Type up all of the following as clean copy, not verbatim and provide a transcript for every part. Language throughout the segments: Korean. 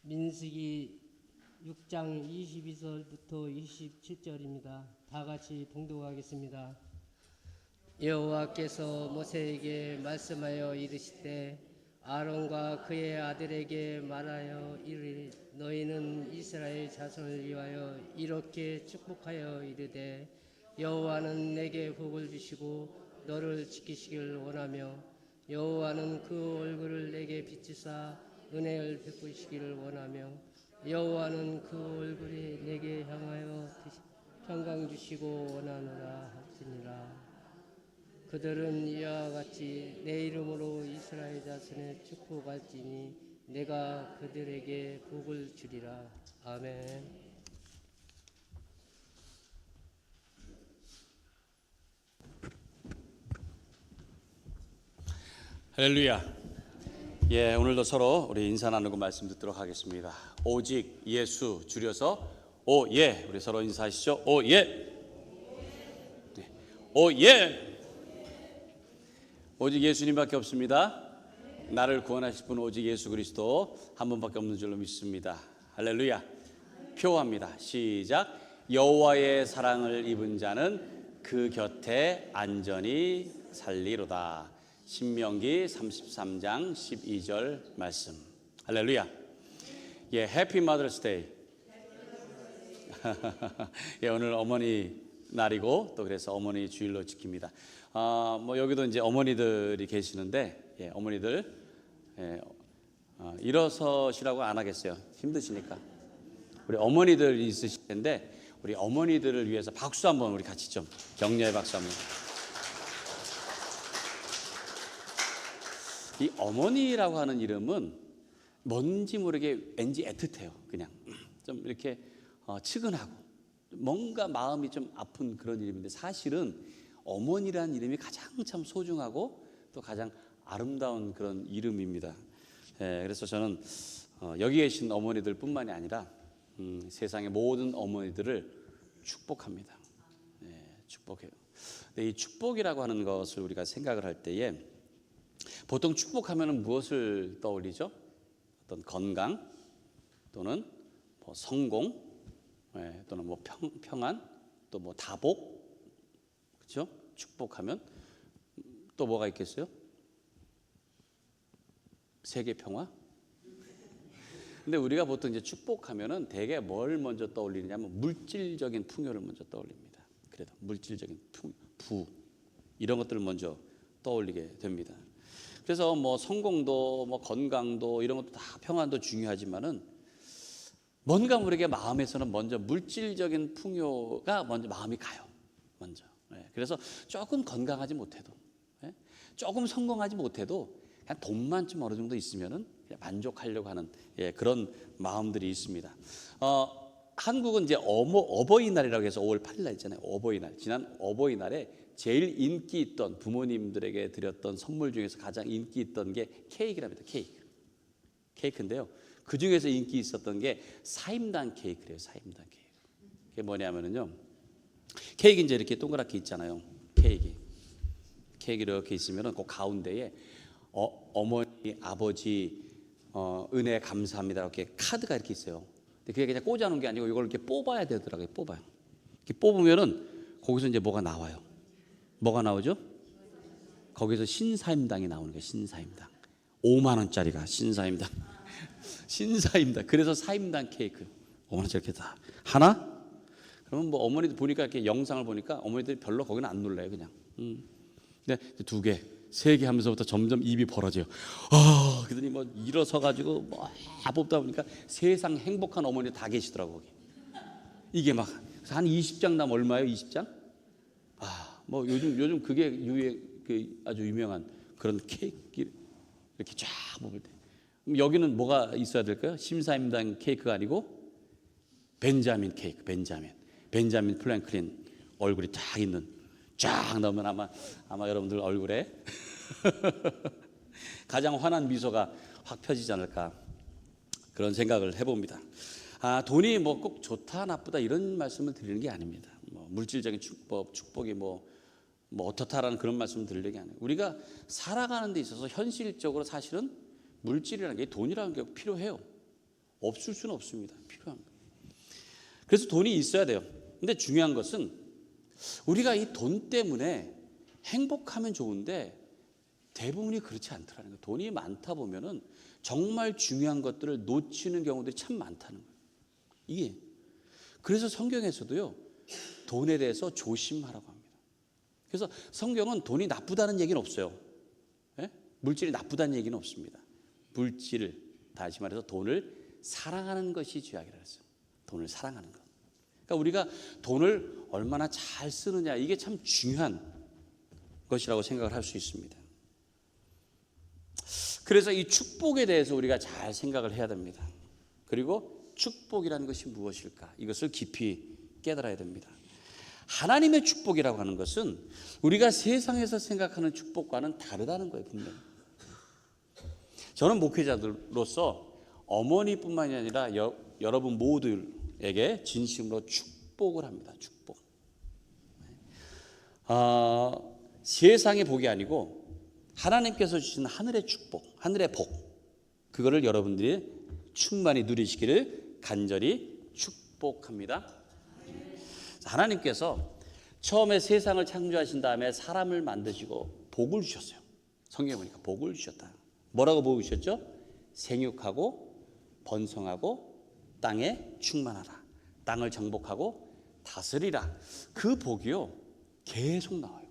민수기 6장 22절부터 27절입니다. 다 같이 봉독하겠습니다. 여호와께서 모세에게 말씀하여 이르시되 아론과 그의 아들에게 말하여 이르되 너희는 이스라엘 자손을 위하여 이렇게 축복하여 이르되 여호와는 내게 복을 주시고 너를 지키시길 원하며 여호와는 그 얼굴을 내게 비추사 은혜를 베푸시기를 원하며 여호와는 그 얼굴이 내게 향하여 평강 주시고 원하노라 할지니라. 그들은 이와 같이 내 이름으로 이스라엘 자손의 축복할지니 내가 그들에게 복을 주리라. 아멘. 할렐루야. 예, 오늘도 서로 우리 인사 나누고 말씀 듣도록 하겠습니다. 오직 예수 줄여서 오예. 우리 서로 인사하시죠. 오예. 네. 오예. 오직 예수님밖에 없습니다. 나를 구원하실 분은 오직 예수 그리스도 한 분밖에 없는 줄로 믿습니다. 할렐루야. 표합니다. 시작. 여호와의 사랑을 입은 자는 그 곁에 안전히 살리로다. 신명기 33장 12절 말씀. 할렐루야. 예, 해피 마더스 데이. 예, 오늘 어머니 날이고 또 그래서 어머니 주일로 지킵니다. 뭐 여기도 이제 어머니들이 계시는데, 예, 어머니들 일어서시라고 안 하겠어요. 힘드시니까. 우리 어머니들 있으실 텐데 우리 어머니들을 위해서 박수 한번 우리 같이 좀 격려의 박수 한번. 이 어머니라고 하는 이름은 뭔지 모르게 왠지 애틋해요. 그냥 좀 이렇게 측은하고 뭔가 마음이 좀 아픈 그런 이름인데 사실은 어머니라는 이름이 가장 참 소중하고 또 가장 아름다운 그런 이름입니다. 그래서 저는 여기 계신 어머니들 뿐만이 아니라 세상의 모든 어머니들을 축복합니다. 축복해요. 근데 이 축복이라고 하는 것을 우리가 생각을 할 때에 보통 축복하면 무엇을 떠올리죠? 어떤 건강 또는 뭐 성공, 또는 뭐 평안, 또 뭐 다복, 그렇죠? 축복하면 또 뭐가 있겠어요? 세계 평화? 근데 우리가 보통 이제 축복하면은 대개 뭘 먼저 떠올리냐면 물질적인 풍요를 먼저 떠올립니다. 그래도 물질적인 부 이런 것들을 먼저 떠올리게 됩니다. 그래서 뭐 성공도 뭐 건강도 이런 것도 다 평안도 중요하지만은 뭔가 모르게 마음에서는 먼저 물질적인 풍요가 먼저 마음이 가요. 먼저. 그래서 조금 건강하지 못해도, 조금 성공하지 못해도 그냥 돈만 좀 어느 정도 있으면은 그냥 만족하려고 하는 그런 마음들이 있습니다. 한국은 이제 어버이날이라고 해서 5월 8일 날 있잖아요. 어버이날. 지난 어버이날에 제일 인기 있던 부모님들에게 드렸던 선물 중에서 가장 인기 있던 게 케이크랍니다. 케이크인데요. 그 중에서 인기 있었던 게 사임당 케이크래요. 사임당 케이크. 그게 뭐냐면은요. 케이크 이제 이렇게 동그랗게 있잖아요. 케이크 이렇게 있으면은 그 가운데에 어머니, 아버지 은혜 감사합니다. 이렇게 카드가 이렇게 있어요. 근데 그게 그냥 꽂아놓은 게 아니고 이걸 이렇게 뽑아야 되더라고요. 뽑아요. 이렇게 뽑으면은 거기서 이제 뭐가 나와요. 뭐가 나오죠? 거기서 신사임당이 나오는 거예요. 신사임당. 5만 원짜리가 신사임당. 신사임당. 그래서 사임당 케이크 5만 원짜리 이렇게 다 하나? 그러면 뭐 어머니들 보니까 이렇게 영상을 보니까 어머니들이 별로 거기는 안 놀라요. 그냥. 근데 2개, 3개 하면서부터 점점 입이 벌어져요. 그러더니 뭐 일어서 가지고 뭐 뽑다 보니까 세상 행복한 어머니 다 계시더라고 거기. 이게 막 한 20장 나면 얼마예요? 20장? 뭐 요즘 그게 아주 유명한 그런 케이크 이렇게 쫙 먹을 때. 그럼 여기는 뭐가 있어야 될까요? 심사임당 케이크가 아니고 벤자민 케이크, 벤자민 플랭클린 얼굴이 딱 있는 쫙 넣으면 아마 여러분들 얼굴에 가장 환한 미소가 확 펴지지 않을까 그런 생각을 해봅니다. 돈이 뭐 꼭 좋다 나쁘다 이런 말씀을 드리는 게 아닙니다. 뭐 물질적인 축복이 뭐 어떻다라는 그런 말씀을 드리는 게 아니에요. 우리가 살아가는 데 있어서 현실적으로 사실은 물질이라는 게 돈이라는 게 필요해요. 없을 수는 없습니다. 필요한 거예요. 그래서 돈이 있어야 돼요. 근데 중요한 것은 우리가 이 돈 때문에 행복하면 좋은데 대부분이 그렇지 않더라는 거예요. 돈이 많다 보면은 정말 중요한 것들을 놓치는 경우들이 참 많다는 거예요. 이게 그래서 성경에서도요 돈에 대해서 조심하라고 합니다. 그래서 성경은 돈이 나쁘다는 얘기는 없어요. 예? 물질이 나쁘다는 얘기는 없습니다. 물질을 다시 말해서 돈을 사랑하는 것이 죄악이라고 했어요. 돈을 사랑하는 것. 그러니까 우리가 돈을 얼마나 잘 쓰느냐 이게 참 중요한 것이라고 생각을 할 수 있습니다. 그래서 이 축복에 대해서 우리가 잘 생각을 해야 됩니다. 그리고 축복이라는 것이 무엇일까? 이것을 깊이 깨달아야 됩니다. 하나님의 축복이라고 하는 것은 우리가 세상에서 생각하는 축복과는 다르다는 거예요, 분명히. 저는 목회자들로서 어머니뿐만이 아니라 여러분 모두에게 진심으로 축복을 합니다. 축복. 세상의 복이 아니고 하나님께서 주신 하늘의 축복, 하늘의 복, 그거를 여러분들이 충만히 누리시기를 간절히 축복합니다. 하나님께서 처음에 세상을 창조하신 다음에 사람을 만드시고 복을 주셨어요. 성경에 보니까 복을 주셨다. 뭐라고 복을 주셨죠? 생육하고 번성하고 땅에 충만하라. 땅을 정복하고 다스리라. 그 복이요 계속 나와요.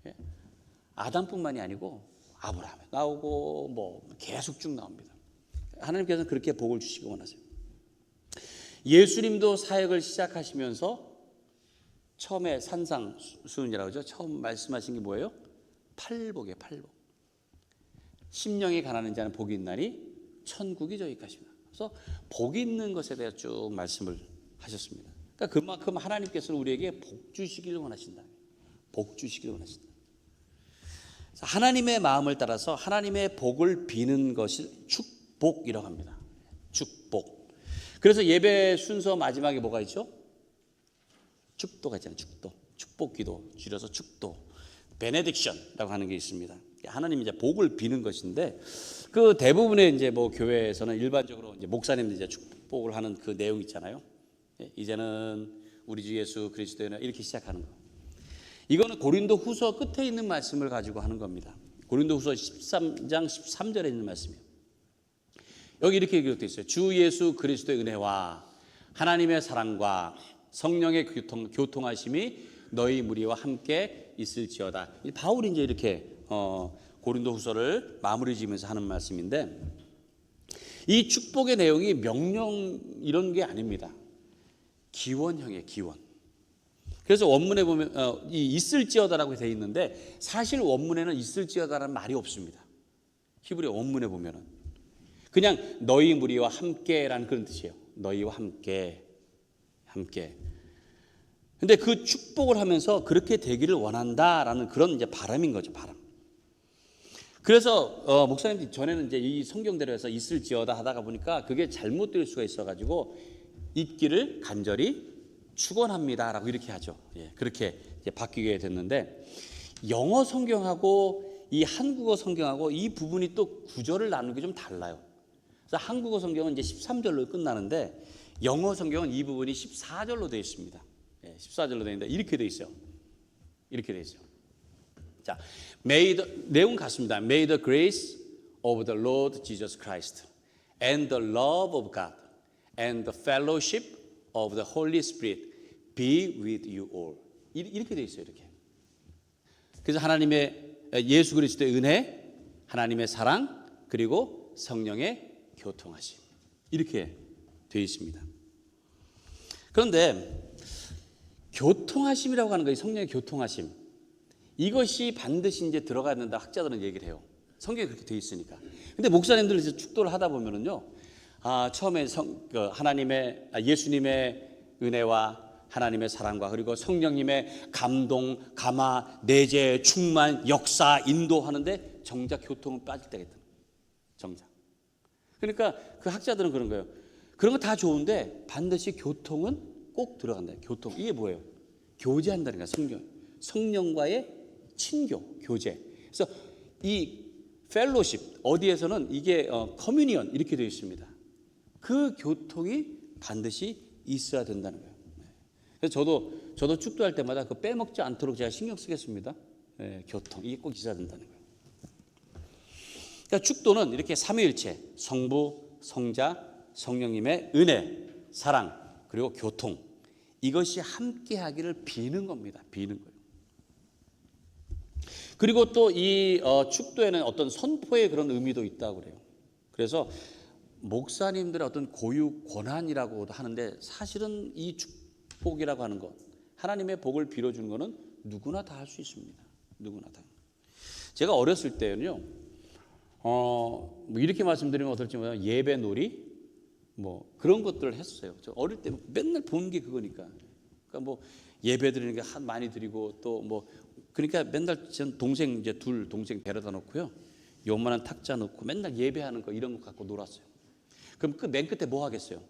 예? 아담뿐만이 아니고 아브라함에 나오고 뭐 계속 쭉 나옵니다. 하나님께서는 그렇게 복을 주시기 원하세요. 예수님도 사역을 시작하시면서 처음에 산상수훈이라고 하죠. 처음 말씀하신 게 뭐예요? 팔복이에요. 팔복. 심령이 가난한 자는 복이 있나니 천국이 저희 것입니다. 그래서 복이 있는 것에 대해 쭉 말씀을 하셨습니다. 그러니까 그만큼 하나님께서는 우리에게 복 주시기를 원하신다. 복 주시기를 원하신다. 하나님의 마음을 따라서 하나님의 복을 비는 것을 축복이라고 합니다. 축복. 그래서 예배 순서 마지막에 뭐가 있죠? 축도가 있잖아요. 축도. 축복 기도 줄여서 축도. 베네딕션이라고 하는 게 있습니다. 하나님이 이제 복을 비는 것인데 그 대부분의 이제 뭐 교회에서는 일반적으로 이제 목사님들 이제 축복을 하는 그 내용 있잖아요. 이제는 우리 주 예수 그리스도의 이렇게 시작하는 거. 이거는 고린도 후서 끝에 있는 말씀을 가지고 하는 겁니다. 고린도 후서 13장 13절에 있는 말씀이에요. 여기 이렇게 기록되어 있어요. 주 예수 그리스도의 은혜와 하나님의 사랑과 성령의 교통하심이 너희 무리와 함께 있을지어다. 바울이 이제 이렇게 고린도 후서를 마무리 지으면서 하는 말씀인데 이 축복의 내용이 명령 이런 게 아닙니다. 기원형이에요. 기원. 그래서 원문에 보면 이 있을지어다라고 되어 있는데 사실 원문에는 있을지어다라는 말이 없습니다. 히브리 원문에 보면은 그냥 너희 무리와 함께라는 그런 뜻이에요. 너희와 함께. 근데 그 축복을 하면서 그렇게 되기를 원한다라는 그런 이제 바람인 거죠. 바람. 그래서 목사님들이 전에는 이제 이 성경대로 해서 있을지어다 하다가 보니까 그게 잘못될 수가 있어가지고 있기를 간절히 축원합니다라고 이렇게 하죠. 예, 그렇게 이제 바뀌게 됐는데 영어 성경하고 이 한국어 성경하고 이 부분이 또 구절을 나누는 게 좀 달라요. 그래서 한국어 성경은 이제 13절로 끝나는데 영어 성경은 이 부분이 14절로 되어 있습니다. 예, 14절로 되어 있는데 이렇게 되어 있어요. 이렇게 되어 있어요. 자, 내용 같습니다. May the grace of the Lord Jesus Christ and the love of God and the fellowship of the Holy Spirit be with you all. 이렇게 되어 있어요. 이렇게. 그래서 하나님의 예수 그리스도의 은혜, 하나님의 사랑, 그리고 성령의 교통하심. 이렇게 되어 있습니다. 그런데 교통하심이라고 하는 거예요. 성령의 교통하심. 이것이 반드시 이제 들어가야 된다. 학자들은 얘기를 해요. 성경에 그렇게 되어 있으니까. 근데 목사님들 이제 축도를 하다 보면은요. 처음에 예수님의 은혜와 하나님의 사랑과 그리고 성령님의 감동, 감화, 내재, 충만, 역사, 인도하는데 정작 교통은 빠질 때가 있다. 정작. 그러니까 그 학자들은 그런 거예요. 그런 거 다 좋은데 반드시 교통은 꼭 들어간다. 교통. 이게 뭐예요? 교제한다는 거야. 성령과의 친교, 교제. 그래서 이 펠로십 어디에서는 이게 커뮤니언 이렇게 되어 있습니다. 그 교통이 반드시 있어야 된다는 거예요. 그래서 저도 축도할 때마다 그 빼먹지 않도록 제가 신경 쓰겠습니다. 교통 이게 꼭 있어야 된다는 거예요. 그러니까 축도는 이렇게 삼위일체, 성부, 성자, 성령님의 은혜, 사랑, 그리고 교통, 이것이 함께하기를 비는 겁니다. 비는 거예요. 그리고 또 이 축도에는 어떤 선포의 그런 의미도 있다고 그래요. 그래서 목사님들의 어떤 고유 권한이라고도 하는데, 사실은 이 축복이라고 하는 것, 하나님의 복을 빌어주는 것은 누구나 다 할 수 있습니다. 누구나 다. 제가 어렸을 때는요, 뭐 이렇게 말씀드리면 어떨지 모르겠지만 예배놀이 뭐 그런 것들을 했어요. 저 어릴 때 맨날 보는 게 그거니까. 그러니까 뭐 예배 드리는 게 많이 드리고 또 뭐 그러니까 맨날 전 동생 이제 둘 동생 데려다 놓고요, 요만한 탁자 놓고 맨날 예배하는 거 이런 거 갖고 놀았어요. 그럼 그 맨 끝에 뭐 하겠어요?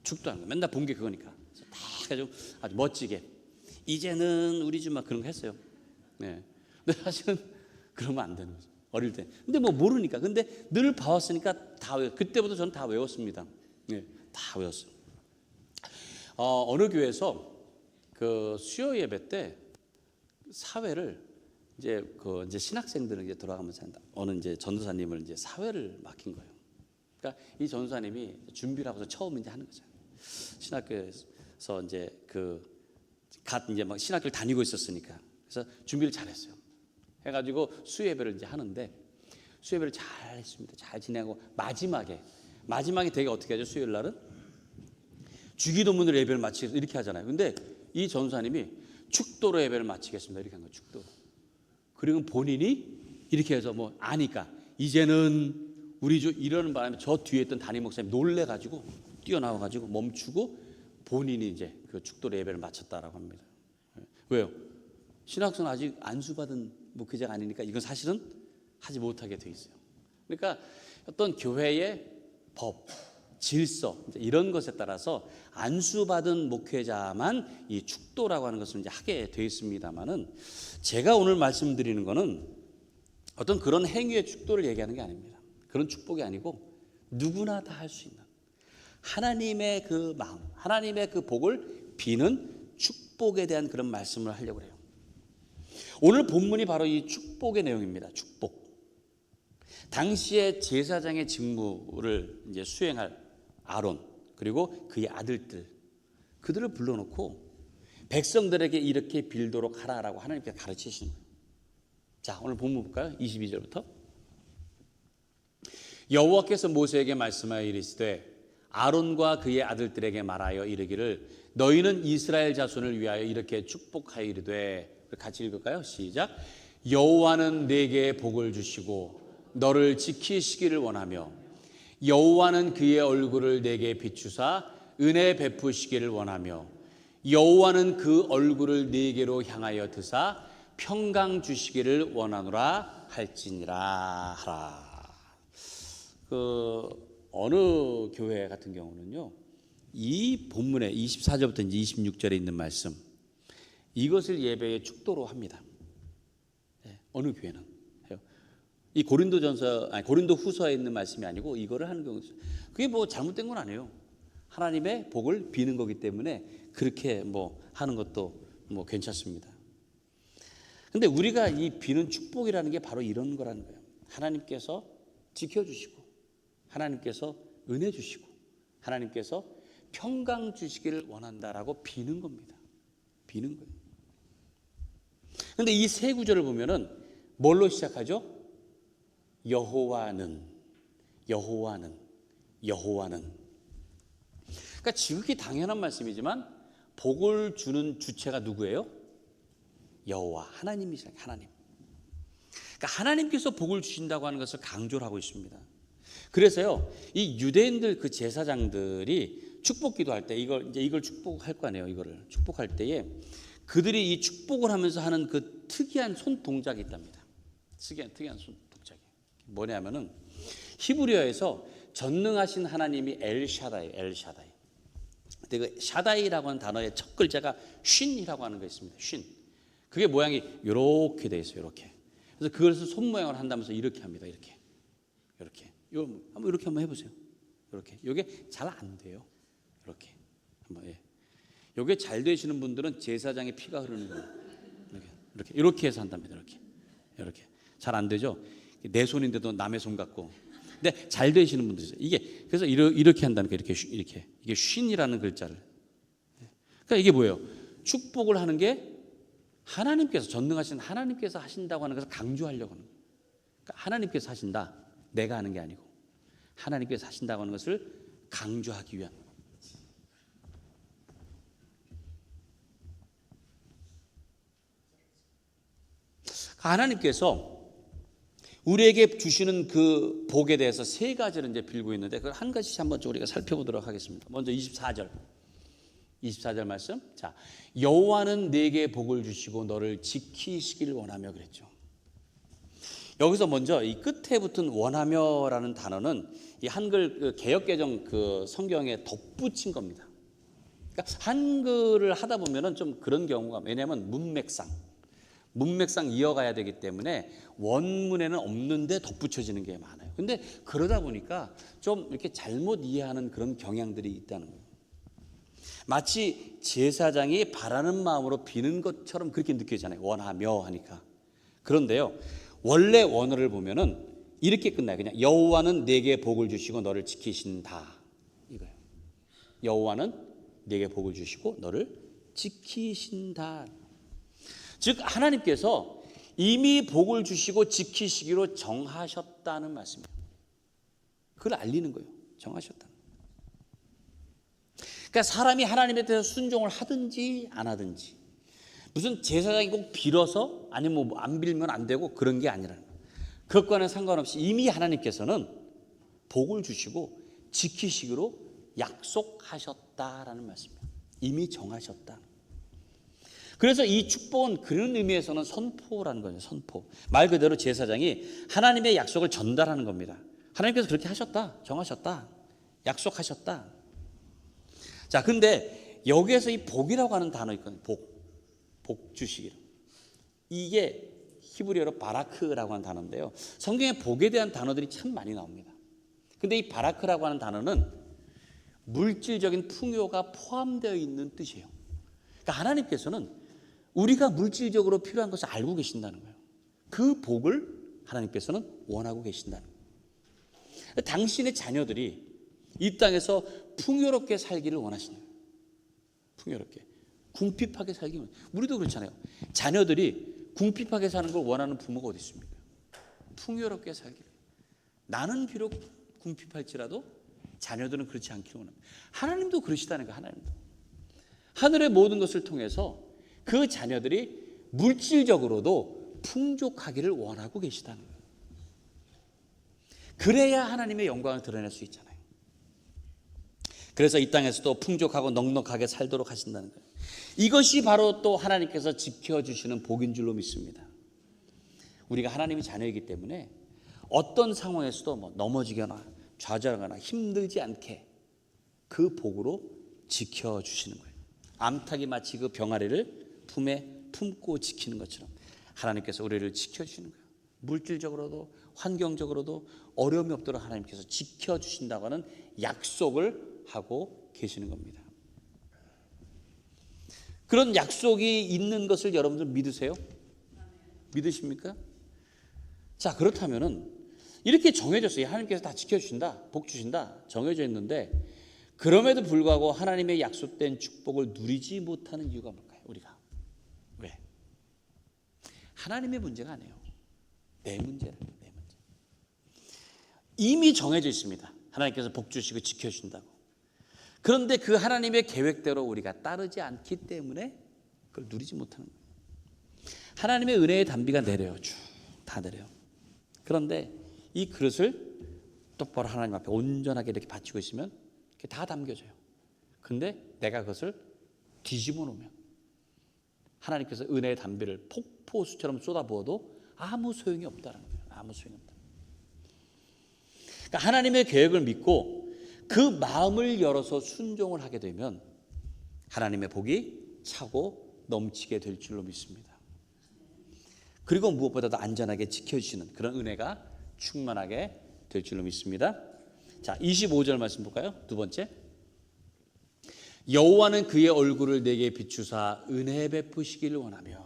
축도하는 거. 맨날 본 게 그거니까. 다 가지고 아주 멋지게 이제는 우리 집 막 그런 거 했어요. 네. 근데 사실은 그러면 안 되는 거죠. 어릴 때. 근데 뭐 모르니까. 근데 늘 봐왔으니까 다 그때부터 저는 다 외웠습니다. 네, 다 외웠어요. 어느 교회에서 그 수요 예배 때 사회를 이제 신학생들은 이제 돌아가면서 한다. 어느 이제 전도사님을 이제 사회를 맡긴 거예요. 그러니까 이 전도사님이 준비를 하고서 처음 이제 하는 거죠. 신학교에서 이제 이제 막 신학교를 다니고 있었으니까. 그래서 준비를 잘했어요. 해가지고 수요 예배를 이제 하는데, 수요 예배를 잘 했습니다. 잘 지내고 마지막에 되게 어떻게 하죠? 수요일 날은 주기도문으로 예배를 마치고 이렇게 하잖아요. 근데 이 전사님이 축도로 예배를 마치겠습니다. 이렇게 한 거예요. 축도로. 그리고 본인이 이렇게 해서 뭐 아니까 이제는 우리 주 이러는 바람에 저 뒤에 있던 담임 목사님 놀래가지고 뛰어나와가지고 멈추고 본인이 이제 그 축도로 예배를 마쳤다라고 합니다. 왜요? 신학생 아직 안수받은 목회자가 아니니까 이건 사실은 하지 못하게 돼 있어요. 그러니까 어떤 교회의 법, 질서 이런 것에 따라서 안수받은 목회자만 이 축도라고 하는 것을 이제 하게 돼 있습니다만은, 제가 오늘 말씀드리는 것은 어떤 그런 행위의 축도를 얘기하는 게 아닙니다. 그런 축복이 아니고 누구나 다 할 수 있는 하나님의 그 마음, 하나님의 그 복을 비는 축복에 대한 그런 말씀을 하려고 해요. 오늘 본문이 바로 이 축복의 내용입니다. 축복. 당시에 제사장의 직무를 이제 수행할 아론, 그리고 그의 아들들, 그들을 불러놓고 백성들에게 이렇게 빌도록 하라라고 하나님께서 가르치시는 거예요. 자, 오늘 본문 볼까요? 22절부터. 여호와께서 모세에게 말씀하여 이르시되 아론과 그의 아들들에게 말하여 이르기를 너희는 이스라엘 자손을 위하여 이렇게 축복하여 이르되, 같이 읽을까요? 시작. 여호와는 내게 복을 주시고 너를 지키시기를 원하며 여호와는 그의 얼굴을 내게 비추사 은혜 베푸시기를 원하며 여호와는 그 얼굴을 네게로 향하여 드사 평강 주시기를 원하노라 할지니라 하라. 어느 교회 같은 경우는요, 이 본문에 24절부터 이제 26절에 있는 말씀, 이것을 예배의 축도로 합니다. 어느 교회는 해요. 이 고린도 후서에 있는 말씀이 아니고 이거를 하는 경우도 있어요. 그게 뭐 잘못된 건 아니에요. 하나님의 복을 비는 거기 때문에 그렇게 뭐 하는 것도 뭐 괜찮습니다. 근데 우리가 이 비는 축복이라는 게 바로 이런 거라는 거예요. 하나님께서 지켜주시고, 하나님께서 은혜 주시고, 하나님께서 평강 주시기를 원한다라고 비는 겁니다. 비는 거예요. 근데 이 세 구절을 보면은 뭘로 시작하죠? 여호와는. 그러니까 지극히 당연한 말씀이지만 복을 주는 주체가 누구예요? 여호와, 하나님이시죠. 하나님. 그러니까 하나님께서 복을 주신다고 하는 것을 강조를 하고 있습니다. 그래서요, 이 유대인들 그 제사장들이 축복 기도할 때 이걸 축복할 거 아니에요. 이거를 축복할 때에 그들이 이 축복을 하면서 하는 그 특이한 손 동작이 있답니다. 특이한 손 동작이 뭐냐면은 히브리어에서 전능하신 하나님이 엘샤다이. 근데 그 샤다이라고 하는 단어의 첫 글자가 쉰이라고 하는 거 있습니다. 쉰. 그게 모양이 이렇게 돼 있어요. 이렇게. 그래서 그것을 손 모양을 한다면서 이렇게 합니다. 이렇게. 한번 이렇게 한번 해보세요. 이렇게. 이게 잘 안 돼요. 이렇게. 한번 예. 이게 잘 되시는 분들은 제사장의 피가 흐르는 거예요. 이렇게 해서 한답니다. 이렇게. 잘 안 되죠. 내 손인데도 남의 손 같고. 근데 잘 되시는 분들 있어요. 이게 그래서 이렇게 한다는 게 이렇게 이게 쉰이라는 글자를. 그러니까 이게 뭐예요? 축복을 하는 게 하나님께서 전능하신 하나님께서 하신다고 하는 것을 강조하려고 하는 거예요. 그러니까 하나님께서 하신다. 내가 하는 게 아니고 하나님께서 하신다고 하는 것을 강조하기 위한. 하나님께서 우리에게 주시는 그 복에 대해서 세 가지를 이제 빌고 있는데 그 한 가지씩 한번 우리가 살펴보도록 하겠습니다. 먼저 24절 말씀. 자, 여호와는 내게 복을 주시고 너를 지키시기를 원하며 그랬죠. 여기서 먼저 이 끝에 붙은 원하며라는 단어는 이 한글 그 개역개정 그 성경에 덧붙인 겁니다. 그러니까 한글을 하다 보면은 좀 그런 경우가, 왜냐하면 문맥상 이어가야 되기 때문에 원문에는 없는데 덧붙여지는 게 많아요. 근데 그러다 보니까 좀 이렇게 잘못 이해하는 그런 경향들이 있다는 거예요. 마치 제사장이 바라는 마음으로 비는 것처럼 그렇게 느껴지잖아요. 원하며 하니까. 그런데요, 원래 원어를 보면은 이렇게 끝나요. 그냥 여호와는 내게 복을 주시고 너를 지키신다, 이거예요. 여호와는 내게 복을 주시고 너를 지키신다. 즉 하나님께서 이미 복을 주시고 지키시기로 정하셨다는 말씀이에요. 그걸 알리는 거예요. 정하셨다. 그러니까 사람이 하나님에 대해서 순종을 하든지 안 하든지, 무슨 제사장이 꼭 빌어서 아니면 뭐 안 빌면 안 되고 그런 게 아니라는 거예요. 그것과는 상관없이 이미 하나님께서는 복을 주시고 지키시기로 약속하셨다라는 말씀이에요. 이미 정하셨다. 그래서 이 축복은 그런 의미에서는 선포라는 거죠. 선포. 말 그대로 제사장이 하나님의 약속을 전달하는 겁니다. 하나님께서 그렇게 하셨다, 정하셨다, 약속하셨다. 자, 근데 여기에서 이 복이라고 하는 단어 있거든요. 복 주시기로. 이게 히브리어로 바라크라고 하는 단어인데요. 성경에 복에 대한 단어들이 참 많이 나옵니다. 근데 이 바라크라고 하는 단어는 물질적인 풍요가 포함되어 있는 뜻이에요. 그러니까 하나님께서는 우리가 물질적으로 필요한 것을 알고 계신다는 거예요. 그 복을 하나님께서는 원하고 계신다는 거예요. 당신의 자녀들이 이 땅에서 풍요롭게 살기를 원하시는 거예요. 풍요롭게. 궁핍하게 살기 원하시는 거예요. 우리도 그렇잖아요. 자녀들이 궁핍하게 사는 걸 원하는 부모가 어디 있습니까? 풍요롭게 살기를. 나는 비록 궁핍할지라도 자녀들은 그렇지 않기를 원합니다. 하나님도 그러시다는 거예요. 하나님도. 하늘의 모든 것을 통해서 그 자녀들이 물질적으로도 풍족하기를 원하고 계시다는 거예요. 그래야 하나님의 영광을 드러낼 수 있잖아요. 그래서 이 땅에서도 풍족하고 넉넉하게 살도록 하신다는 거예요. 이것이 바로 또 하나님께서 지켜주시는 복인 줄로 믿습니다. 우리가 하나님의 자녀이기 때문에 어떤 상황에서도 뭐 넘어지거나 좌절하거나 힘들지 않게 그 복으로 지켜주시는 거예요. 암탉이 마치 그 병아리를 품에 품고 지키는 것처럼 하나님께서 우리를 지켜주시는 거예요. 물질적으로도 환경적으로도 어려움이 없도록 하나님께서 지켜주신다고 하는 약속을 하고 계시는 겁니다. 그런 약속이 있는 것을 여러분들 믿으세요? 믿으십니까? 자, 그렇다면은 이렇게 정해졌어요. 하나님께서 다 지켜주신다, 복 주신다, 정해져 있는데 그럼에도 불구하고 하나님의 약속된 축복을 누리지 못하는 이유가 뭘까요? 우리가 왜? 하나님의 문제가 아니에요. 내 문제예요. 내 문제. 이미 정해져 있습니다. 하나님께서 복 주시고 지켜주신다고. 그런데 그 하나님의 계획대로 우리가 따르지 않기 때문에 그걸 누리지 못하는 거예요. 하나님의 은혜의 단비가 내려요. 쭉 다 내려요. 그런데 이 그릇을 똑바로 하나님 앞에 온전하게 이렇게 바치고 있으면 다 담겨져요. 근데 내가 그것을 뒤집어 놓으면 하나님께서 은혜의 단비를 폭포수처럼 쏟아부어도 아무 소용이 없다는 거예요. 아무 소용이 없다. 그러니까 하나님의 계획을 믿고 그 마음을 열어서 순종을 하게 되면 하나님의 복이 차고 넘치게 될 줄로 믿습니다. 그리고 무엇보다도 안전하게 지켜주시는 그런 은혜가 충만하게 될 줄로 믿습니다. 자, 25절 말씀 볼까요? 두 번째. 여호와는 그의 얼굴을 내게 비추사 은혜 베푸시기를 원하며.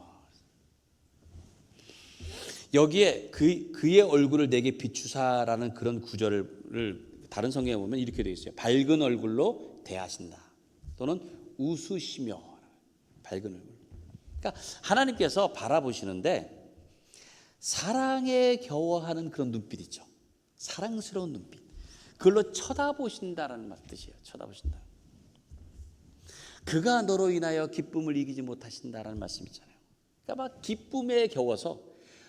여기에 그의 얼굴을 내게 비추사라는 그런 구절을 다른 성경에 보면 이렇게 되어 있어요. 밝은 얼굴로 대하신다. 또는 웃으시며. 밝은 얼굴. 그러니까 하나님께서 바라보시는데 사랑에 겨워하는 그런 눈빛 있죠. 사랑스러운 눈빛. 그걸로 쳐다보신다라는 뜻이에요. 쳐다보신다. 그가 너로 인하여 기쁨을 이기지 못하신다라는 말씀이잖아요. 그러니까 막 기쁨에 겨워서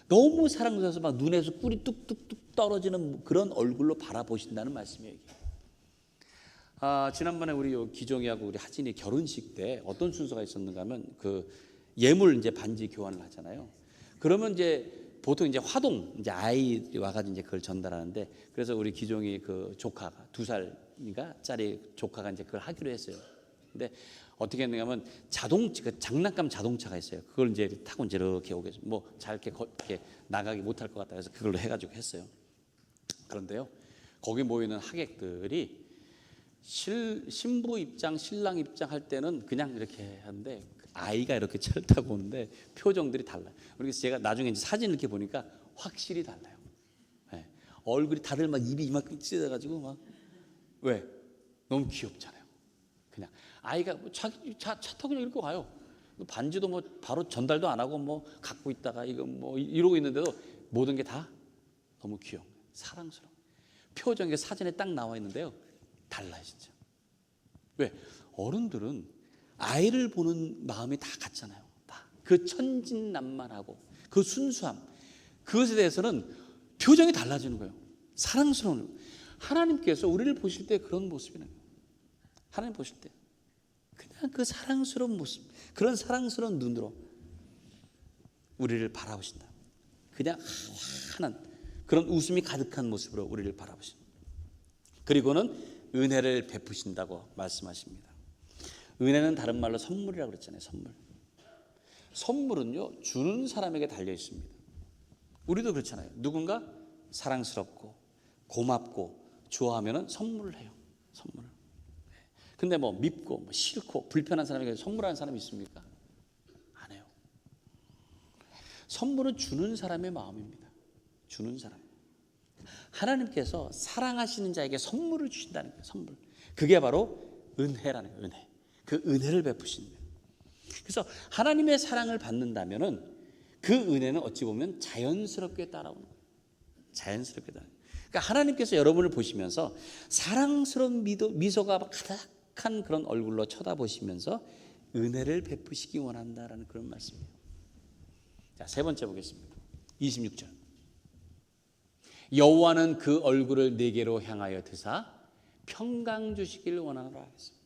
너무 사랑스러워서 막 눈에서 꿀이 뚝뚝뚝 떨어지는 그런 얼굴로 바라보신다는 말씀이에요. 지난번에 우리 기종이하고 우리 하진이 결혼식 때 어떤 순서가 있었는가 하면 그 예물 이제 반지 교환을 하잖아요. 그러면 이제 보통 이제 화동 이제 아이들이 와가지고 이제 그걸 전달하는데, 그래서 우리 기종이 그 조카가 2살인가 짜리 조카가 이제 그걸 하기로 했어요. 근데 어떻게 했냐면 그 장난감 자동차가 있어요. 그걸 이제 타고 이제 이렇게 오게 뭐 잘 이렇게 나가기 못할 것 같다 해서 그걸로 해가지고 했어요. 그런데요, 거기 모이는 하객들이 신부 입장, 신랑 입장 할 때는 그냥 이렇게 하는데 아이가 이렇게 차를 타고 오는데 표정들이 달라요. 그래서 제가 나중에 이제 사진 이렇게 보니까 확실히 달라요. 네. 얼굴이 다들 막 입이 이만큼 찢어가지고 막 왜? 너무 귀엽잖아요. 그냥 아이가 차 타고 그냥 이렇게 가요. 반지도 뭐 바로 전달도 안 하고 뭐 갖고 있다가 이거 뭐 이러고 있는데도 모든 게 다 너무 귀여워, 사랑스러워. 표정이 사진에 딱 나와 있는데요, 달라요 진짜. 왜? 어른들은 아이를 보는 마음이 다 같잖아요. 다 그 천진난만하고 그 순수함, 그것에 대해서는 표정이 달라지는 거예요. 사랑스러운. 하나님께서 우리를 보실 때 그런 모습이네요. 하나님 보실 때 그냥 그 사랑스러운 모습, 그런 사랑스러운 눈으로 우리를 바라보신다. 그냥 환한 그런 웃음이 가득한 모습으로 우리를 바라보신다. 그리고는 은혜를 베푸신다고 말씀하십니다. 은혜는 다른 말로 선물이라고 그랬잖아요. 선물은요, 주는 사람에게 달려 있습니다. 우리도 그렇잖아요. 누군가 사랑스럽고 고맙고 좋아하면은 선물을 해요. 선물을. 근데 뭐 밉고 뭐 싫고 불편한 사람에게 선물하는 사람이 있습니까? 안 해요. 선물은 주는 사람의 마음입니다. 주는 사람. 하나님께서 사랑하시는 자에게 선물을 주신다는 거예요. 선물. 그게 바로 은혜라는 거예요. 은혜. 그 은혜를 베푸시는 거예요. 그래서 하나님의 사랑을 받는다면은 그 은혜는 어찌 보면 자연스럽게 따라오는 거예요. 자연스럽게 따라오는 거예요. 그러니까 하나님께서 여러분을 보시면서 사랑스러운 미소가 가득한 그런 얼굴로 쳐다보시면서 은혜를 베푸시기 원한다라는 그런 말씀이에요. 자, 세 번째 보겠습니다. 26절. 여호와는 그 얼굴을 내게로 향하여 드사 평강 주시기를 원하노라 하겠습니다.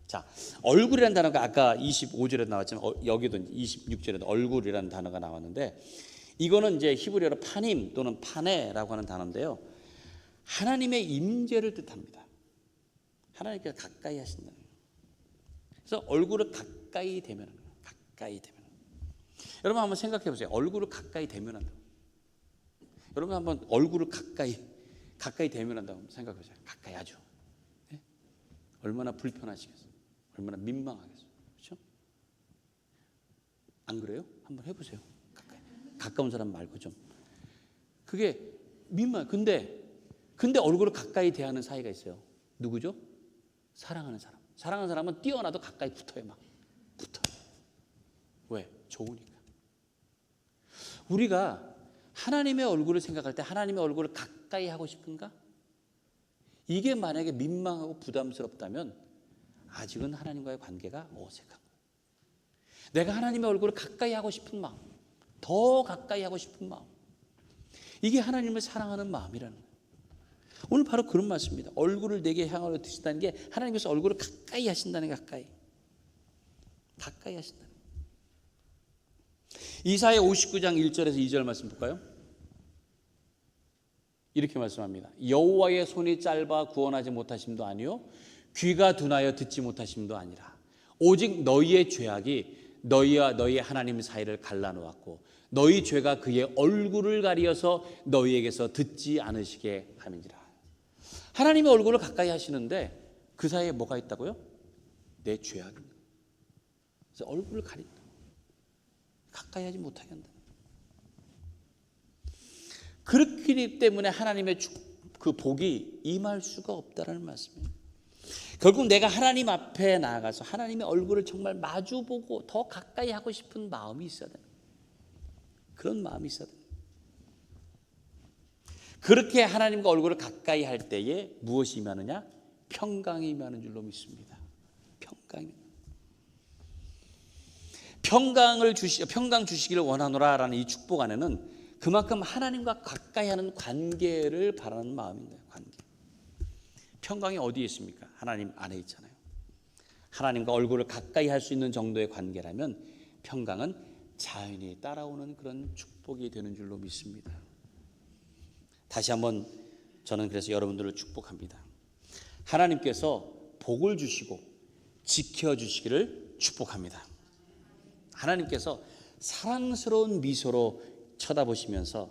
자, 얼굴이라는 단어가 아까 25절에 나왔지만 여기도 26절에도 얼굴이라는 단어가 나왔는데, 이거는 이제 히브리어로 파님 또는 파네라고 하는 단어인데요, 하나님의 임재를 뜻합니다. 하나님께서 가까이 하신다는 거예요. 그래서 얼굴을 가까이 대면하는 거예요. 가까이 대면하는 거예요. 여러분 한번 생각해 보세요. 얼굴을 가까이 대면한다. 여러분 한번 얼굴을 가까이 대면한다고 생각해 보세요. 가까이 아주. 네? 얼마나 불편하시겠어요. 얼마나 민망하겠어요. 그렇죠? 안 그래요? 한번 해보세요. 가까운 사람 말고 좀. 그게 민망해. 근데 얼굴을 가까이 대하는 사이가 있어요. 누구죠? 사랑하는 사람. 사랑하는 사람은 뛰어나도 가까이 붙어요. 막 붙어요. 왜? 좋으니까. 우리가 하나님의 얼굴을 생각할 때 하나님의 얼굴을 가까이 하고 싶은가? 이게 만약에 민망하고 부담스럽다면 아직은 하나님과의 관계가 어색한 거예요. 내가 하나님의 얼굴을 가까이 하고 싶은 마음, 더 가까이 하고 싶은 마음, 이게 하나님을 사랑하는 마음이라는 거예요. 오늘 바로 그런 말씀입니다. 얼굴을 내게 향하여 드신다는 게 하나님께서 얼굴을 가까이 하신다는 게 가까이 하신다는 거예요. 이사야 59장 1절에서 2절 말씀 볼까요? 이렇게 말씀합니다. 여호와의 손이 짧아 구원하지 못하심도 아니요 귀가 둔하여 듣지 못하심도 아니라 오직 너희의 죄악이 너희와 너희 하나님 사이를 갈라놓았고 너희 죄가 그의 얼굴을 가리어서 너희에게서 듣지 않으시게 함이니라. 하나님의 얼굴을 가까이 하시는데 그 사이에 뭐가 있다고요? 내 죄악입니다. 그래서 얼굴을 가린다. 가까이 하지 못하게 한다. 그렇기 때문에 하나님의 그 복이 임할 수가 없다라는 말씀이에요. 결국 내가 하나님 앞에 나아가서 하나님의 얼굴을 정말 마주보고 더 가까이 하고 싶은 마음이 있어야 돼요. 그런 마음이 있어야 돼요. 그렇게 하나님과 얼굴을 가까이 할 때에 무엇이 임하느냐? 평강이 임하는 줄로 믿습니다. 평강 주시기를 원하노라라는 이 축복 안에는 그만큼 하나님과 가까이 하는 관계를 바라는 마음입니다. 관계. 평강이 어디에 있습니까? 하나님 안에 있잖아요. 하나님과 얼굴을 가까이 할 수 있는 정도의 관계라면 평강은 자연히 따라오는 그런 축복이 되는 줄로 믿습니다. 다시 한번 저는 그래서 여러분들을 축복합니다. 하나님께서 복을 주시고 지켜주시기를 축복합니다. 하나님께서 사랑스러운 미소로 쳐다보시면서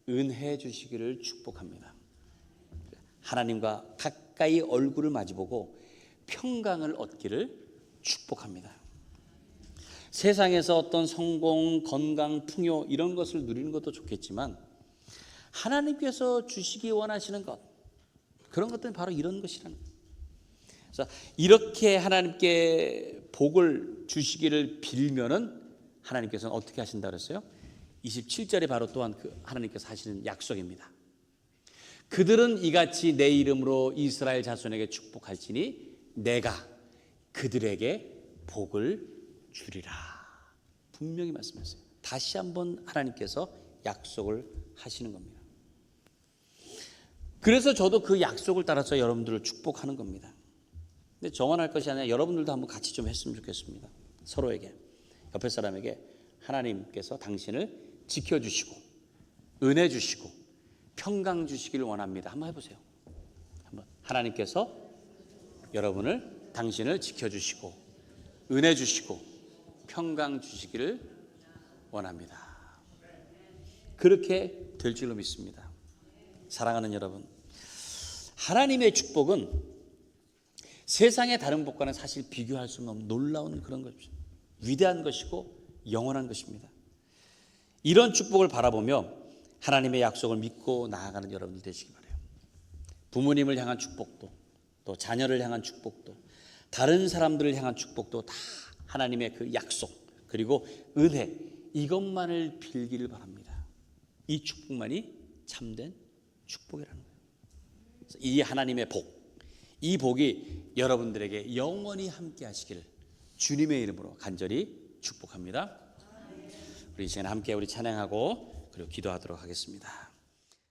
은혜 주시기를 축복합니다. 하나님과 가까이 얼굴을 마주보고 평강을 얻기를 축복합니다. 세상에서 어떤 성공, 건강, 풍요 이런 것을 누리는 것도 좋겠지만 하나님께서 주시기 원하시는 것, 그런 것들은 바로 이런 것이라는 거예요. 그래서 이렇게 하나님께 복을 주시기를 빌면은 하나님께서는 어떻게 하신다 그랬어요? 27절에 바로 또한 그 하나님께서 하시는 약속입니다. 그들은 이같이 내 이름으로 이스라엘 자손에게 축복할지니 내가 그들에게 복을 주리라. 분명히 말씀하셨어요. 다시 한번 하나님께서 약속을 하시는 겁니다. 그래서 저도 그 약속을 따라서 여러분들을 축복하는 겁니다. 근데 저만 할 것이 아니라 여러분들도 한번 같이 좀 했으면 좋겠습니다. 서로에게, 옆에 사람에게 하나님께서 당신을 지켜주시고 은혜 주시고 평강 주시기를 원합니다. 한번 해보세요. 한번. 하나님께서 여러분을 당신을 지켜주시고 은혜 주시고 평강 주시기를 원합니다. 그렇게 될 줄로 믿습니다. 사랑하는 여러분, 하나님의 축복은 세상의 다른 복과는 사실 비교할 수 없는 놀라운 그런 것입니다. 위대한 것이고 영원한 것입니다. 이런 축복을 바라보며 하나님의 약속을 믿고 나아가는 여러분들 되시기 바라요. 부모님을 향한 축복도, 또 자녀를 향한 축복도, 다른 사람들을 향한 축복도 다 하나님의 그 약속 그리고 은혜, 이것만을 빌기를 바랍니다. 이 축복만이 참된 축복이라는 거예요. 그래서 이 하나님의 복, 이 복이 여러분들에게 영원히 함께 하시기를 주님의 이름으로 간절히 축복합니다. 우리 이 시간에 함께 우리 찬양하고 그리고 기도하도록 하겠습니다.